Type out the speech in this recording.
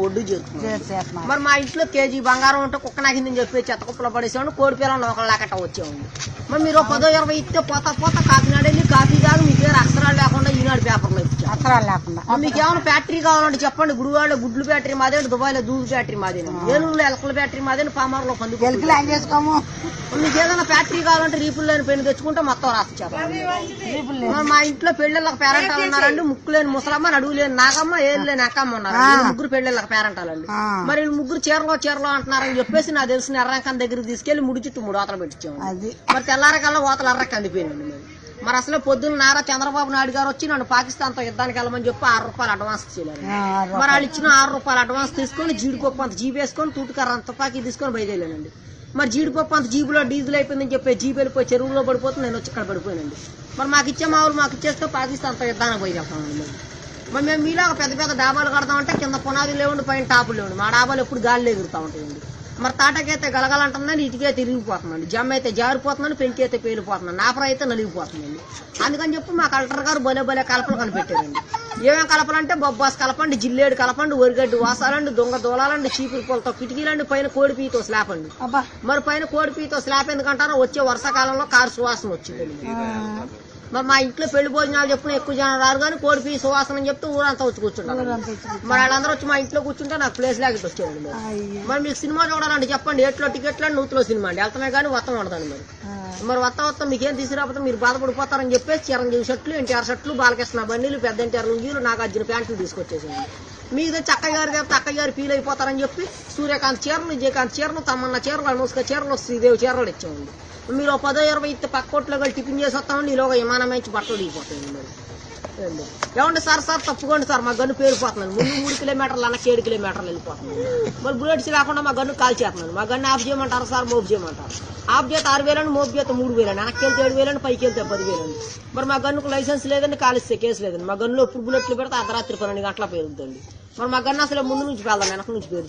ఒడ్డు చేరుకున్నాం. మరి మా ఇంట్లో కేజీ బంగారం ఉంటే కుక్క నాకిందని చెప్పి చెత్త కుప్పలో పడేసాడు. కోడి పిల్లలు నోకలాకట వచ్చేవాడి. మరి మీరు 10-20 ఇస్తే పోతా కాకినాడ వెళ్ళి కాఫీ తాగి మీ పేరు అక్షరాలు లేకుండా ఈనాడు పేపర్లో ఇచ్చారు. అక్షరాలు లేకుండా మీకు ఏమైనా ఫ్యాక్టరీ కావాలంటే చెప్పండి. గుడివాడలో గుడ్లు ఫ్యాక్టరీ మాదేంటి, దుబాయ్లో దూదు ఫ్యాక్టరీ మాదేంటి, ఏలూరులో ఎలకల ఫ్యాక్టరీ మాదేంటి, పామారులో పందుకు చేసుకోము. మీకు ఏదైనా ఫ్యాక్టరీ కావాలంటే రీపుల్ లేని పెన్ను తెచ్చుకుంటే మొత్తం రాసిచ్చారు. మా ఇంట్లో పెళ్లిళ్ళకి పేరెంటాలు ఉన్నారండి. ముక్కు లేని ముసలమ్మ, నడువు లేని నాగమ్మ, ఏళ్ళు లేని అక్కమ్మ ఉన్నారు. ముగ్గురు పెళ్లిళ్ళకి పేరెంటాలండి. మరి ముగ్గురు చీరలో అంటున్నారని చెప్పేసి నాకు తెలిసిన ఎర్రంకం దగ్గరికి తీసుకెళ్లి ముడి చుట్టూ 3 ఓతలు పెట్టించాము. మరి తెల్లారకల్లా ఓతలు ఎర్రక్క అందిపోయిందండి. మరి అసలు పొద్దున్న నారా చంద్రబాబు నాయుడు గారు వచ్చి నన్ను పాకిస్తాన్ తో యుద్ధానికి వెళ్ళమని చెప్పి 6 రూపాయలు అడ్వాన్స్ ఇచ్చేయాలి. మరి వాళ్ళు ఇచ్చిన 6 రూపాయలు అడ్వాన్స్ తీసుకొని జీడిపప్పు అంత జీబు వేసుకొని తూటుకర్ర అంత తుపాకీ తీసుకొని బయలుదేరానండి. మరి జీడిపప్పు అంత జీబులో డీజిల్ అయిపోయిందని చెప్పి జీబు వెళ్ళిపోయి చెరువులో పడిపోతుంది. నేను వచ్చి ఇక్కడ పడిపోయానండి. మరి మాకు ఇచ్చే మావులు మాకు ఇచ్చేస్తే పాకిస్తాన్ తో యుద్ధానికి పోయి వెళ్తామండి. మరి మేము మీలాగా పెద్ద డాబాలు కడతామంటే కింద పునాదులు లేవండి, పైన టాపులు లేవండి. మా డాబాలు ఎప్పుడు గాలిలో ఎగురుతా ఉంటాయండి. మరి తాటకైతే గలగలంటుందని, ఇటుకే తిరిగిపోతుందండి. జమ్మ అయితే జారిపోతుందని, పెంకి అయితే పేలిపోతుందండి, నాపర అయితే నలిగిపోతుందండి. అందుకని చెప్పి మా కలెక్టర్ గారు భలే కలపలు కనిపెట్టారండి. ఏమేమి కలపలంటే బొబ్బాస్ కలపండి, జిల్లేడు కలపండి, ఒరిగడ్డి వాసాలండి, దొంగ దూలాలండి, చీపురు పూలతో కిటికీలండి, పైన కోడిపీతో స్లాప్ అండి. మరి పైన కోడిపీతో స్లాప్ ఎందుకంటారో వచ్చే వర్షాకాలంలో కారు సువాసన వచ్చిందండి. మరి మా ఇంట్లో పెళ్లి భోజనాలు చెప్పున ఎక్కువ జనం రారు కానీ కోడిపీ సువాసన అని చెప్తే ఊరంతా వచ్చి కూర్చుంటారు. మరి వాళ్ళందరూ వచ్చి మా ఇంట్లో కూర్చుంటే నాకు ప్లేస్ లాగిట్ వచ్చేవాళ్ళు. మరి మీకు సినిమా చూడాలంటే చెప్పండి, ఏట్లో టికెట్లు అని 100లో సినిమా అండి. వెళ్తామే కానీ వత్తం ఉండదండి. మరి వత్తం మీకేం తీసుకురాకపోతే మీరు బాధపడిపోతారని చెప్పేసి చిరంజీవి షర్ట్లు, ఎన్టీఆర్ షర్ట్లు, బాలకృష్ణ బండిలు, పెద్ద ఎన్టీఆర్ లుంగీలు, నాగార్జున ప్యాంట్లు తీసుకొచ్చేసాను. మీకు చక్కయ్య గారు చెప్తే అక్కయ్య గారు ఫీల్ అయిపోతారని చెప్పి సూర్యకాంత్ చీరలు, విజయకాంత్ చీరలు, తమ్మన్న చీరలు, అనుష్క చీరలు, శ్రీదేవి చీరలు ఇచ్చామండి. మీరు 10-20 ఇస్తే పక్కోట్లో వెళ్ళి టిఫిన్ చేసి వస్తామండి. ఈలోగా విమానం మంచి బట్టలు దిగిపోతాయండి. మరి ఏమంటే సార్ తప్పుకోండి సార్, మా గన్ను పేరిపోతున్నాను. ముందు 3 కిలోమీటర్లు వెనక్కి 7 కిలోమీటర్లు వెళ్ళిపోతున్నాను. మరి బుల్లెట్స్ లేకుండా మా గన్ను కాల్ చేస్తున్నాను. మా గన్ను ఆఫ్ చేయమంటారు సార్, మోపు చేయమంటారు. ఆఫ్ చేత 6,000 మోపు చేత 3,000, వెనక్కి వెళ్తే 7,000, పైకి వెళ్తే 10,000. మరి మా గన్నుకు లైసెన్స్ లేదండి, కాలిస్తే కేసు లేదండి. మా గన్నులో ఎప్పుడు బుల్లెట్లు పెడితే అర్ధరాత్రి 12 గంటల పేరుద్దండి. మరి మా గన్ను అసలు ముందు నుంచి పేదాం, వెనక నుంచి పేరు.